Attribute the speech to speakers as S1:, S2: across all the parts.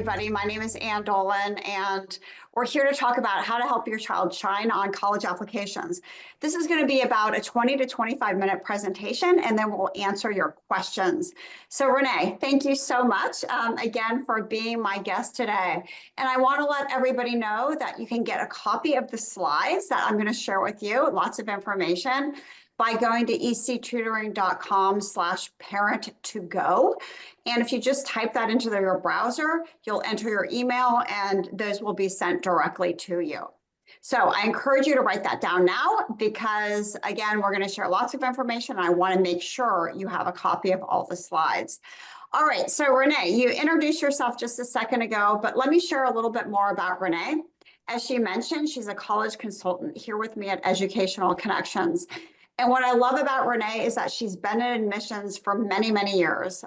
S1: everybody. My name is Ann Dolan, and we're here to talk about how to help your child shine on college applications. This is going to be about a 20 to 25-minute presentation, and then we'll answer your questions. So Renee, thank you so much again for being my guest today. And I want to let everybody know that you can get a copy of the slides that I'm going to share with you, lots of information, by going to ectutoring.com/parent2go. And if you just type that into your browser, you'll enter your email and those will be sent directly to you. So I encourage you to write that down now because, again, we're going to share lots of information and I want to make sure you have a copy of all the slides. All right, so Renee, you introduced yourself just a second ago, but let me share a little bit more about Renee. As she mentioned, she's a college consultant here with me at Educational Connections. And what I love about Renee is that she's been in admissions for many, many years.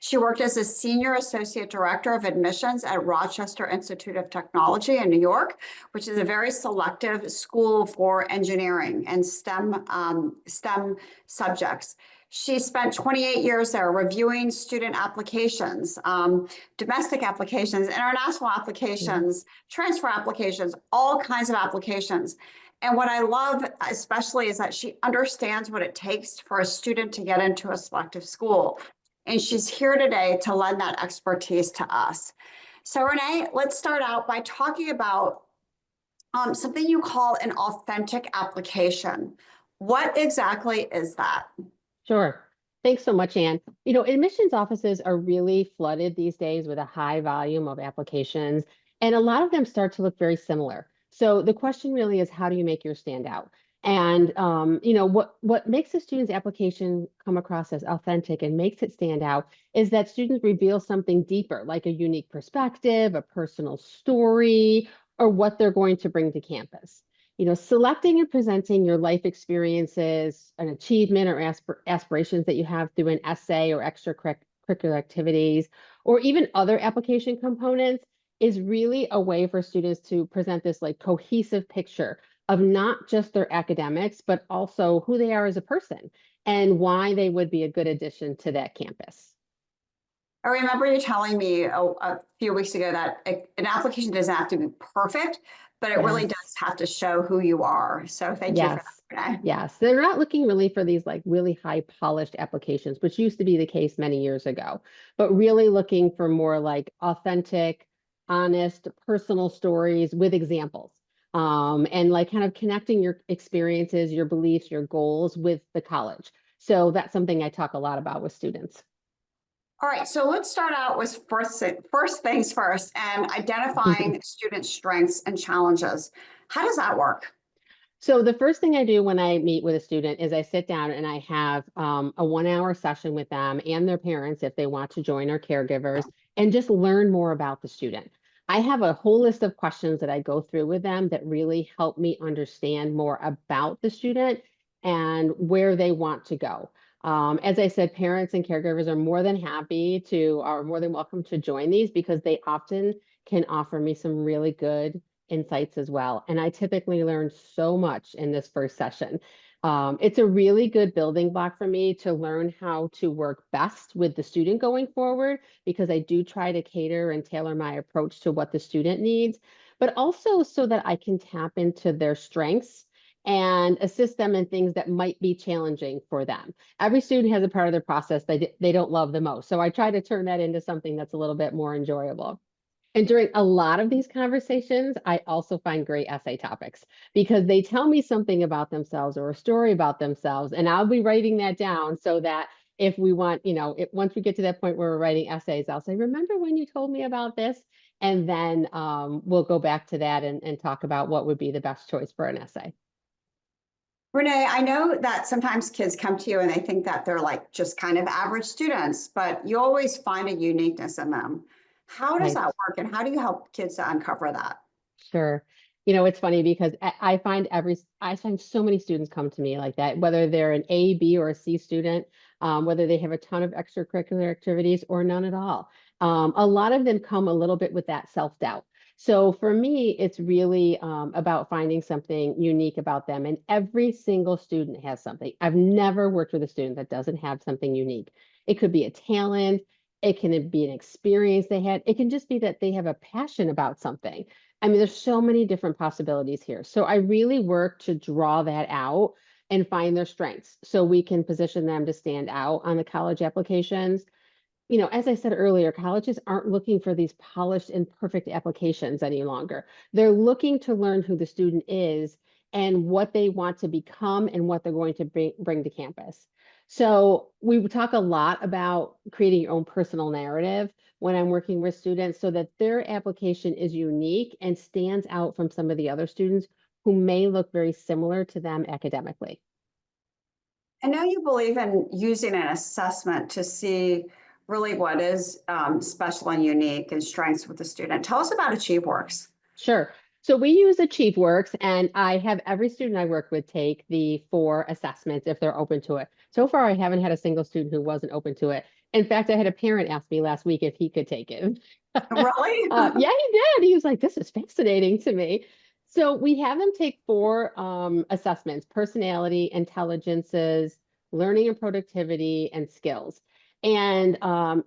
S1: She worked as a senior associate director of admissions at Rochester Institute of Technology in New York, which is a very selective school for engineering and STEM subjects. She spent 28 years there reviewing student applications, domestic applications, international applications, transfer applications, all kinds of applications. And what I love especially is that she understands what it takes for a student to get into a selective school. And she's here today to lend that expertise to us. So Renee, let's start out by talking about something you call an authentic application. What exactly is that?
S2: Sure. Thanks so much, Ann. You know, admissions offices are really flooded these days with a high volume of applications, and a lot of them start to look very similar. So the question really is, how do you make yours stand out? And you know, what makes a student's application come across as authentic and makes it stand out is that students reveal something deeper, like a unique perspective, a personal story, or what they're going to bring to campus. You know, selecting and presenting your life experiences, an achievement or aspirations that you have through an essay or extracurricular activities, or even other application components is really a way for students to present this like cohesive picture of not just their academics, but also who they are as a person and why they would be a good addition to that campus.
S1: I remember you telling me a few weeks ago that an application doesn't have to be perfect, but it really does have to show who you are. So thank you for that, Renee.
S2: Yes, they're not looking really for these like really high polished applications, which used to be the case many years ago, but really looking for more like authentic, honest, personal stories with examples. And like kind of connecting your experiences, your beliefs, your goals with the college. So that's something I talk a lot about with students.
S1: All right, so let's start out with first things first and identifying student strengths and challenges. How does that work?
S2: So the first thing I do when I meet with a student is I sit down and I have a 1 hour session with them and their parents if they want to join, our caregivers, and just learn more about the student. I have a whole list of questions that I go through with them that really help me understand more about the student and where they want to go. As I said, parents and caregivers are more than more than welcome to join these because they often can offer me some really good insights as well. And I typically learn so much in this first session. It's a really good building block for me to learn how to work best with the student going forward, because I do try to cater and tailor my approach to what the student needs, but also so that I can tap into their strengths and assist them in things that might be challenging for them. Every student has a part of their process they don't love the most. So I try to turn that into something that's a little bit more enjoyable. And during a lot of these conversations, I also find great essay topics because they tell me something about themselves or a story about themselves. And I'll be writing that down so that if we want, you know, once we get to that point where we're writing essays, I'll say, remember when you told me about this? And then we'll go back to that and talk about what would be the best choice for an essay.
S1: Renee, I know that sometimes kids come to you and they think that they're like just kind of average students, but you always find a uniqueness in them. How does that work and how do you help kids to uncover that?
S2: Sure. You know, it's funny because I find so many students come to me like that, whether they're an A, B, or a C student, whether they have a ton of extracurricular activities or none at all. A lot of them come a little bit with that self-doubt. So for me, it's really about finding something unique about them. And every single student has something. I've never worked with a student that doesn't have something unique. It could be a talent. It can be an experience they had. It can just be that they have a passion about something. I mean, there's so many different possibilities here. So I really work to draw that out and find their strengths so we can position them to stand out on the college applications. As I said earlier, colleges aren't looking for these polished and perfect applications any longer. They're looking to learn who the student is and what they want to become and what they're going to bring to campus. So we talk a lot about creating your own personal narrative when I'm working with students so that their application is unique and stands out from some of the other students who may look very similar to them academically.
S1: I know you believe in using an assessment to see really what is special and unique and strengths with the student. Tell us about AchieveWorks.
S2: Sure. So we use AchieveWorks, and I have every student I work with take the 4 assessments if they're open to it. So far, I haven't had a single student who wasn't open to it. In fact, I had a parent ask me last week if he could take it.
S1: Really?
S2: Yeah, he did. He was like, this is fascinating to me. So we have them take 4 assessments: personality, intelligences, learning and productivity, and skills. And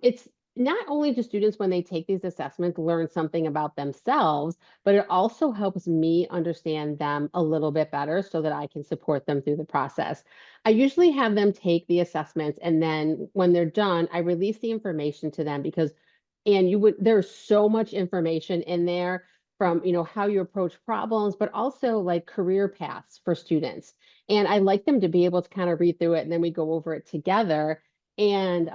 S2: it's not only do students, when they take these assessments, learn something about themselves, but it also helps me understand them a little bit better so that I can support them through the process. I usually have them take the assessments, and then when they're done, I release the information to them because there's so much information in there from how you approach problems, but also like career paths for students. And I like them to be able to kind of read through it, and then we go over it together. And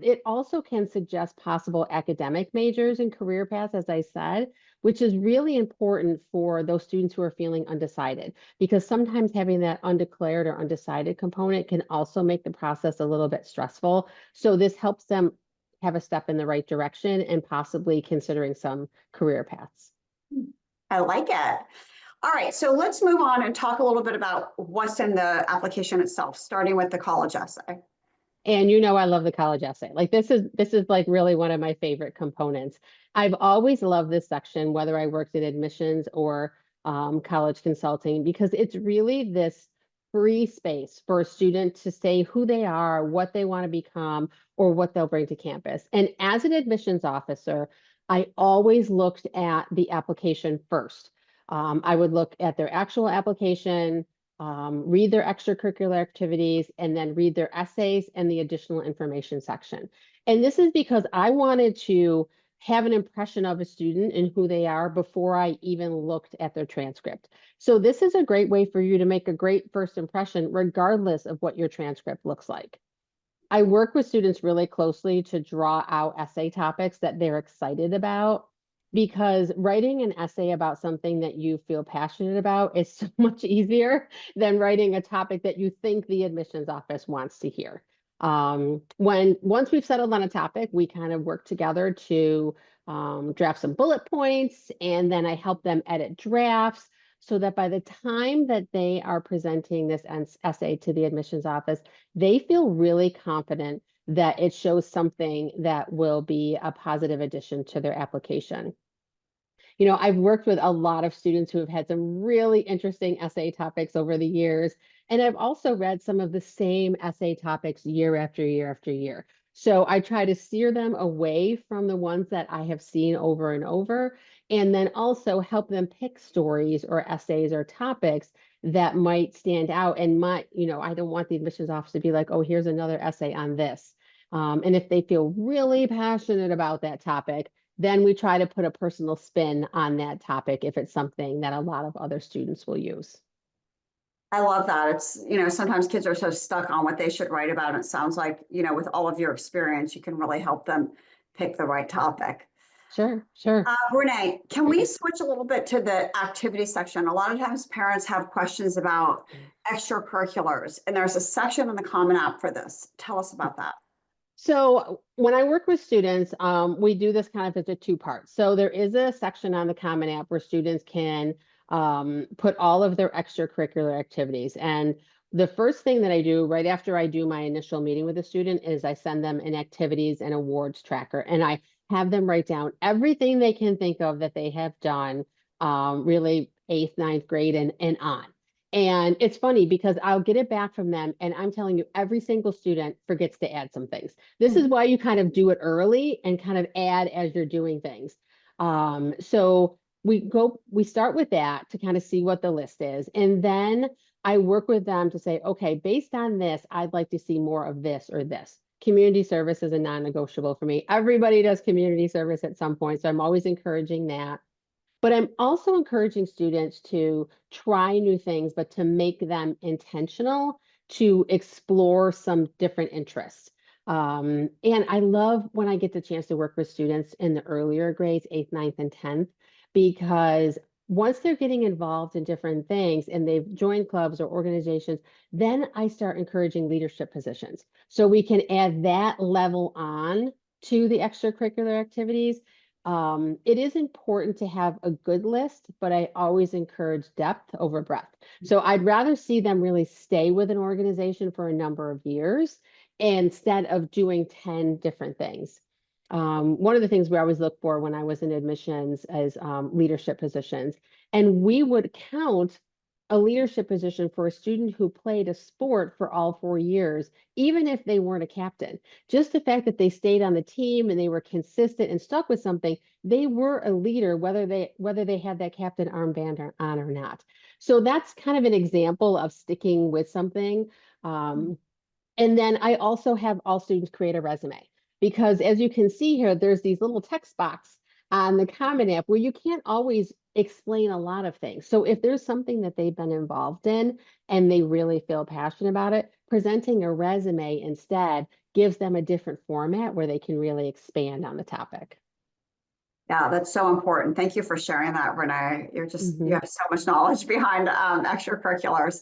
S2: it also can suggest possible academic majors and career paths, as I said, which is really important for those students who are feeling undecided, because sometimes having that undeclared or undecided component can also make the process a little bit stressful. So this helps them have a step in the right direction and possibly considering some career paths.
S1: I like it. All right, so let's move on and talk a little bit about what's in the application itself, starting with the college essay.
S2: And I love the college essay. Like this is like really one of my favorite components. I've always loved this section, whether I worked in admissions or college consulting, because it's really this free space for a student to say who they are, what they want to become, or what they'll bring to campus. And as an admissions officer, I always looked at the application first. I would look at their actual application, read their extracurricular activities, and then read their essays and the additional information section. And this is because I wanted to have an impression of a student and who they are before I even looked at their transcript. So this is a great way for you to make a great first impression, regardless of what your transcript looks like. I work with students really closely to draw out essay topics that they're excited about, because writing an essay about something that you feel passionate about is so much easier than writing a topic that you think the admissions office wants to hear. Once we've settled on a topic, we kind of work together to draft some bullet points, and then I help them edit drafts so that by the time that they are presenting this essay to the admissions office, they feel really confident that it shows something that will be a positive addition to their application. I've worked with a lot of students who have had some really interesting essay topics over the years, and I've also read some of the same essay topics year after year after year. So I try to steer them away from the ones that I have seen over and over, and then also help them pick stories or essays or topics that might stand out and might, I don't want the admissions office to be like, oh, here's another essay on this. And if they feel really passionate about that topic, then we try to put a personal spin on that topic if it's something that a lot of other students will use.
S1: I love that. It's, sometimes kids are so stuck on what they should write about. And it sounds like, with all of your experience, you can really help them pick the right topic.
S2: Sure, sure.
S1: Renee, can we switch a little bit to the activity section? A lot of times parents have questions about extracurriculars, and there's a section in the Common App for this. Tell us about that.
S2: So when I work with students, we do this kind of as a 2-part. So there is a section on the Common App where students can put all of their extracurricular activities. And the first thing that I do right after I do my initial meeting with a student is I send them an activities and awards tracker, and I have them write down everything they can think of that they have done, really 8th, 9th grade and on. And it's funny because I'll get it back from them, and I'm telling you, every single student forgets to add some things. This is why you kind of do it early and kind of add as you're doing things. So we start with that to kind of see what the list is. And then I work with them to say, okay, based on this, I'd like to see more of this or this. Community service is a non-negotiable for me. Everybody does community service at some point, so I'm always encouraging that. But I'm also encouraging students to try new things, but to make them intentional, to explore some different interests. And I love when I get the chance to work with students in the earlier grades, 8th, 9th, and 10th, because once they're getting involved in different things and they've joined clubs or organizations, then I start encouraging leadership positions. So we can add that level on to the extracurricular activities. It is important to have a good list, but I always encourage depth over breadth. So I'd rather see them really stay with an organization for a number of years instead of doing 10 different things. One of the things we always look for when I was in admissions is leadership positions. And we would count a leadership position for a student who played a sport for all 4 years, even if they weren't a captain. Just the fact that they stayed on the team and they were consistent and stuck with something, they were a leader, whether they had that captain armband on or not. So that's kind of an example of sticking with something. And then I also have all students create a resume, because as you can see here, there's these little text box on the Common App where you can't always explain a lot of things. So if there's something that they've been involved in and they really feel passionate about it, presenting a resume instead gives them a different format where they can really expand on the topic.
S1: Yeah, that's so important. Thank you for sharing that, Renee. You have so much knowledge behind extracurriculars.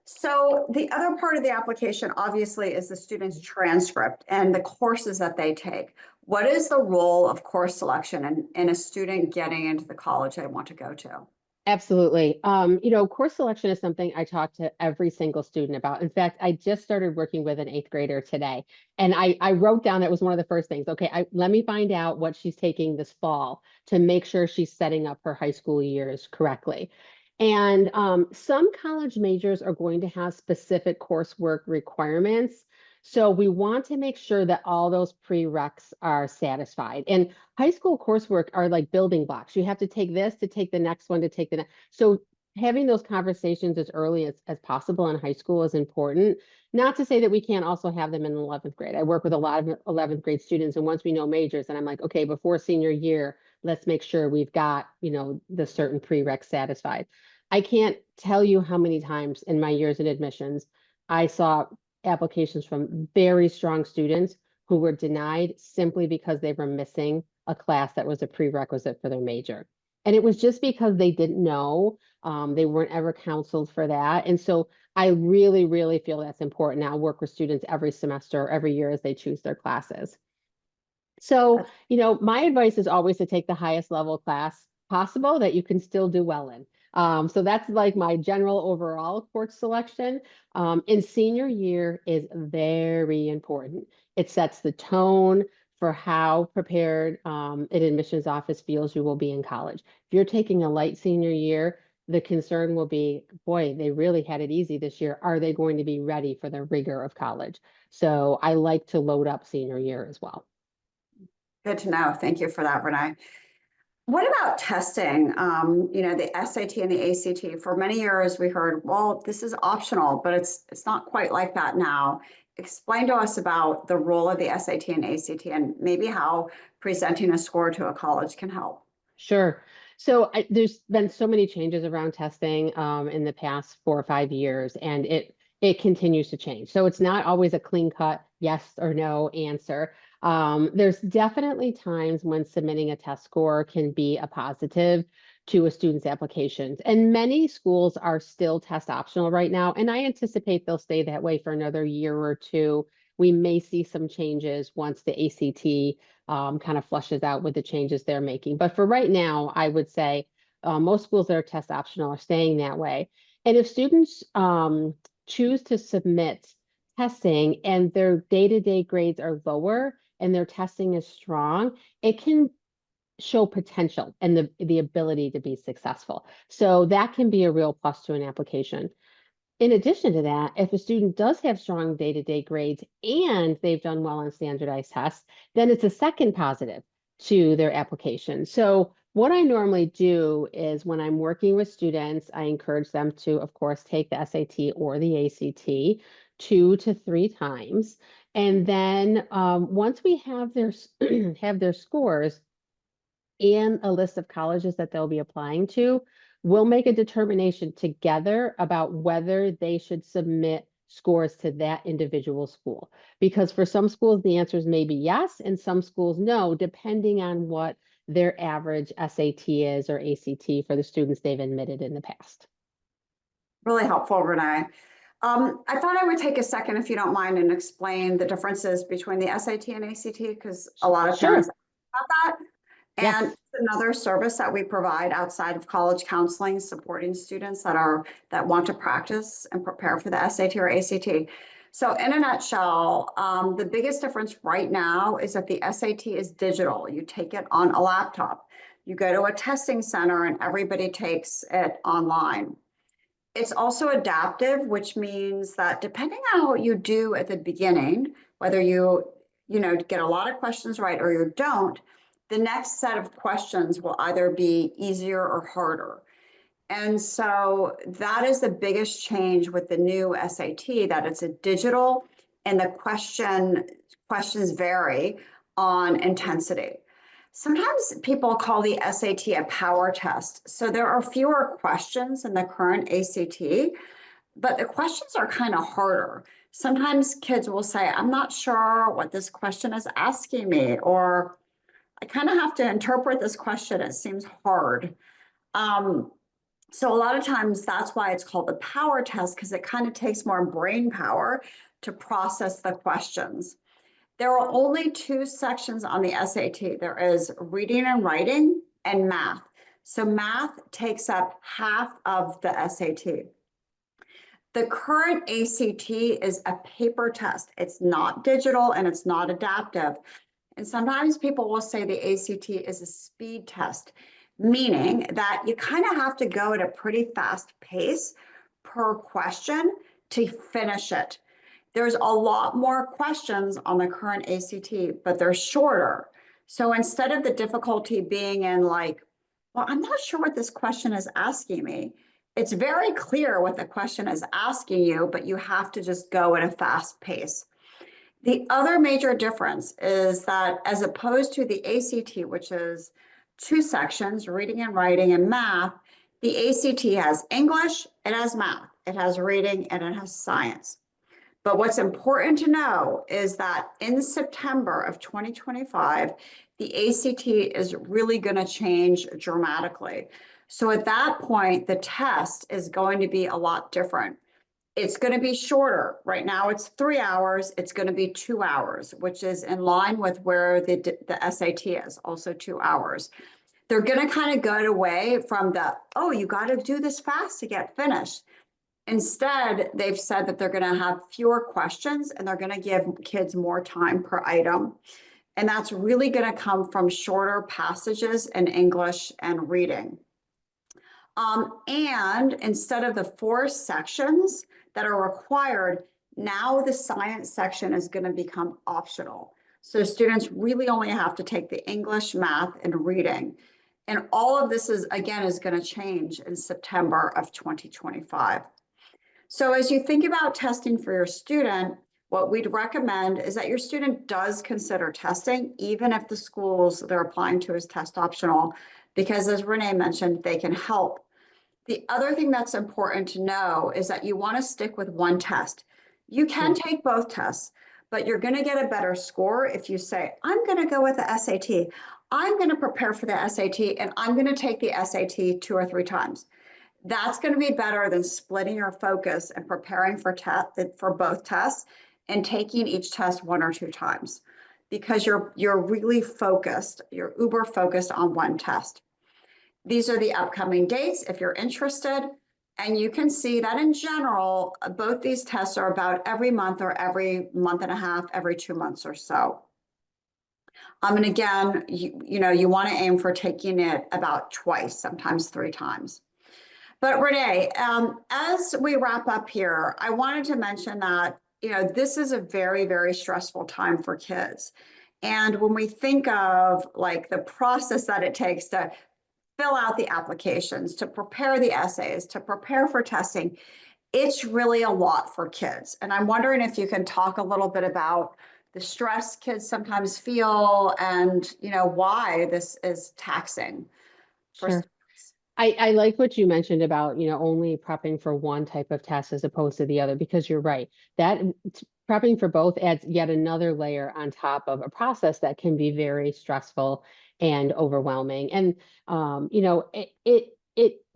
S1: So the other part of the application, obviously, is the student's transcript and the courses that they take. What is the role of course selection in a student getting into the college they want to go to?
S2: Absolutely. Course selection is something I talk to every single student about. In fact, I just started working with an 8th grader today, and I wrote down that was one of the first things. Okay, let me find out what she's taking this fall to make sure she's setting up her high school years correctly. And some college majors are going to have specific coursework requirements. So we want to make sure that all those prereqs are satisfied. And high school coursework are like building blocks. You have to take this to take the next one to take the next. So having those conversations as early as possible in high school is important. Not to say that we can't also have them in 11th grade. I work with a lot of 11th grade students, and once we know majors, and I'm like, okay, before senior year, let's make sure we've got, the certain prereqs satisfied. I can't tell you how many times in my years in admissions I saw applications from very strong students who were denied simply because they were missing a class that was a prerequisite for their major. And it was just because they didn't know, they weren't ever counseled for that. And so I really, really feel that's important. Now I work with students every semester, every year as they choose their classes. So, my advice is always to take the highest level class possible that you can still do well in. So that's like my general overall course selection. And senior year is very important. It sets the tone for how prepared an admissions office feels you will be in college. If you're taking a light senior year, the concern will be, boy, they really had it easy this year. Are they going to be ready for the rigor of college? So I like to load up senior year as well.
S1: Good to know. Thank you for that, Renee. What about testing? The SAT and the ACT. For many years, we heard, well, this is optional, but it's not quite like that now. Explain to us about the role of the SAT and ACT and maybe how presenting a score to a college can help.
S2: Sure. So there's been so many changes around testing in the past 4 or 5 years, and it continues to change. So it's not always a clean cut yes or no answer. There's definitely times when submitting a test score can be a positive to a student's applications. And many schools are still test optional right now, and I anticipate they'll stay that way for another year or two. We may see some changes once the ACT kind of flushes out with the changes they're making. But for right now, I would say most schools that are test optional are staying that way. And if students choose to submit testing and their day-to-day grades are lower and their testing is strong, it can show potential and the ability to be successful. So that can be a real plus to an application. In addition to that, if a student does have strong day-to-day grades and they've done well on standardized tests, then it's a second positive to their application. So what I normally do is when I'm working with students, I encourage them to, of course, take the SAT or the ACT 2 to 3 times. And then once we have their have their scores and a list of colleges that they'll be applying to, we'll make a determination together about whether they should submit scores to that individual school. Because for some schools, the answers may be yes, and some schools no, depending on what their average SAT is or ACT for the students they've admitted in the past.
S1: Really helpful, Renee. I thought I would take a second, if you don't mind, and explain the differences between the SAT and ACT, because a lot of parents
S2: Sure.
S1: ask about that. And
S2: Yes.
S1: it's another service that we provide outside of college counseling, supporting students that want to practice and prepare for the SAT or ACT. So in a nutshell, the biggest difference right now is that the SAT is digital. You take it on a laptop. You go to a testing center and everybody takes it online. It's also adaptive, which means that depending on what you do at the beginning, whether you get a lot of questions right or you don't, the next set of questions will either be easier or harder. And so that is the biggest change with the new SAT, that it's a digital and the questions vary on intensity. Sometimes people call the SAT a power test. So there are fewer questions in the current ACT, but the questions are kind of harder. Sometimes kids will say, I'm not sure what this question is asking me, or I kind of have to interpret this question. It seems hard. So a lot of times that's why it's called the power test, because it kind of takes more brain power to process the questions. There are only 2 sections on the SAT. There is reading and writing and math. So math takes up half of the SAT. The current ACT is a paper test. It's not digital and it's not adaptive. And sometimes people will say the ACT is a speed test, meaning that you kind of have to go at a pretty fast pace per question to finish it. There's a lot more questions on the current ACT, but they're shorter. So instead of the difficulty being in like, well, I'm not sure what this question is asking me, it's very clear what the question is asking you, but you have to just go at a fast pace. The other major difference is that as opposed to the ACT, which is 2 sections, reading and writing and math, the ACT has English, it has math, it has reading, and it has science. But what's important to know is that in September of 2025, the ACT is really going to change dramatically. So at that point, the test is going to be a lot different. It's going to be shorter. Right now it's 3 hours. It's going to be 2 hours, which is in line with where the SAT is, also 2 hours. They're going to kind of go away from oh, you got to do this fast to get finished. Instead, they've said that they're going to have fewer questions and they're going to give kids more time per item. And that's really going to come from shorter passages in English and reading. And instead of the 4 sections that are required, now the science section is going to become optional. So students really only have to take the English, math, and reading. And all of this is going to change in September of 2025. So as you think about testing for your student, what we'd recommend is that your student does consider testing, even if the schools they're applying to is test optional, because as Renee mentioned, they can help. The other thing that's important to know is that you want to stick with one test. You can take both tests, but you're going to get a better score if you say, I'm going to go with the SAT. I'm going to prepare for the SAT and I'm going to take the SAT 2 or 3 times. That's going to be better than splitting your focus and preparing for both tests and taking each test 1 or 2 times, because you're really focused, you're uber focused on one test. These are the upcoming dates if you're interested, and you can see that in general, both these tests are about every month or every month and a half, every 2 months or so. And again, you want to aim for taking it about twice, sometimes 3 times. But Renee, as we wrap up here, I wanted to mention that, this is a very, very stressful time for kids. And when we think of like the process that it takes to fill out the applications, to prepare the essays, to prepare for testing, it's really a lot for kids. And I'm wondering if you can talk a little bit about the stress kids sometimes feel and, why this is taxing for
S2: Sure. I like what you mentioned about, only prepping for one type of test as opposed to the other, because you're right. That prepping for both adds yet another layer on top of a process that can be very stressful and overwhelming. And,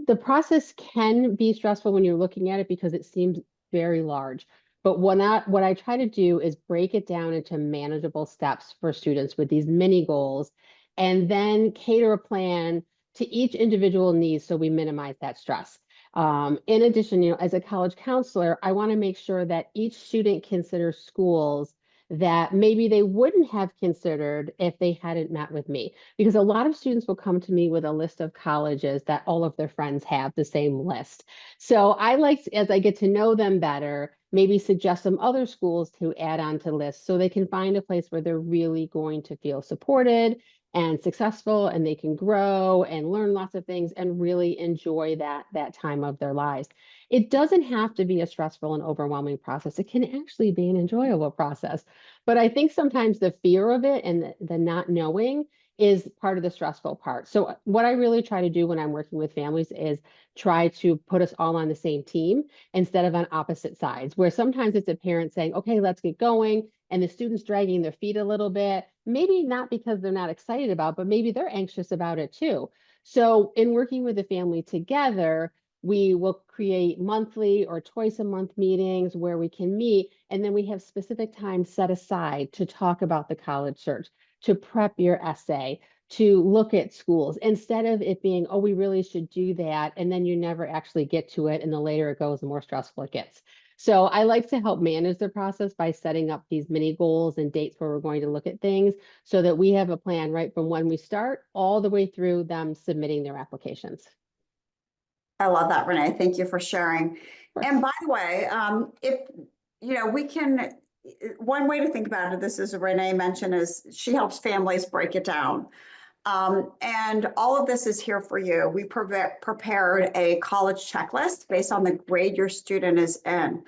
S2: the process can be stressful when you're looking at it because it seems very large. But what I try to do is break it down into manageable steps for students with these mini goals, and then cater a plan to each individual needs so we minimize that stress. In addition, as a college counselor, I want to make sure that each student considers schools that maybe they wouldn't have considered if they hadn't met with me. Because a lot of students will come to me with a list of colleges that all of their friends have the same list. So I like, as I get to know them better, maybe suggest some other schools to add on to lists so they can find a place where they're really going to feel supported and successful, and they can grow and learn lots of things and really enjoy that time of their lives. It doesn't have to be a stressful and overwhelming process. It can actually be an enjoyable process. But I think sometimes the fear of it and the not knowing is part of the stressful part. So what I really try to do when I'm working with families is try to put us all on the same team instead of on opposite sides, where sometimes it's a parent saying, okay, let's get going, and the student's dragging their feet a little bit, maybe not because they're not excited about, but maybe they're anxious about it too. So in working with the family together, we will create monthly or twice a month meetings where we can meet, and then we have specific time set aside to talk about the college search, to prep your essay, to look at schools, instead of it being, oh, we really should do that, and then you never actually get to it, and the later it goes, the more stressful it gets. So I like to help manage the process by setting up these mini goals and dates where we're going to look at things so that we have a plan right from when we start all the way through them submitting their applications.
S1: I love that, Renee. Thank you for sharing. And by the way, if, we can, one way to think about it, this is Renee mentioned, is she helps families break it down. And all of this is here for you. We prepared a college checklist based on the grade your student is in.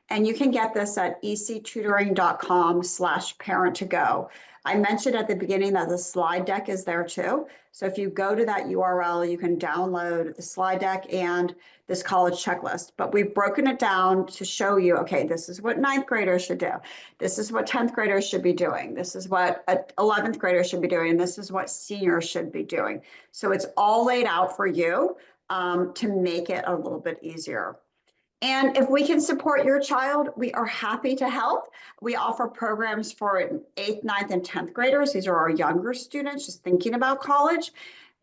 S1: And you can get this at ectutoring.com/parent2go. I mentioned at the beginning that the slide deck is there too. So if you go to that URL, you can download the slide deck and this college checklist. But we've broken it down to show you, okay, this is what 9th graders should do. This is what 10th graders should be doing. This is what 11th graders should be doing. And this is what seniors should be doing. So it's all laid out for you to make it a little bit easier. And if we can support your child, we are happy to help. We offer programs for 8th, 9th, and 10th graders. These are our younger students just thinking about college.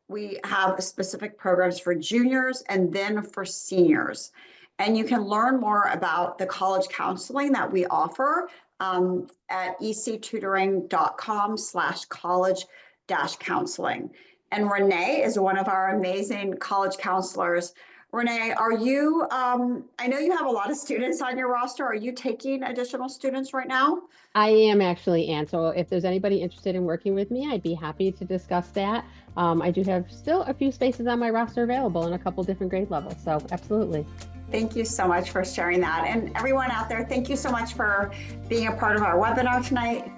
S1: We have specific programs for juniors and then for seniors. And you can learn more about the college counseling that we offer at ectutoring.com/college-counseling. And Renee is one of our amazing college counselors. Renee, are you, I know you have a lot of students on your roster. Are you taking additional students right now?
S2: I am actually, Anne. So if there's anybody interested in working with me, I'd be happy to discuss that. I do have still a few spaces on my roster available in a couple different grade levels. So absolutely.
S1: Thank you so much for sharing that. And everyone out there, thank you so much for being a part of our webinar tonight.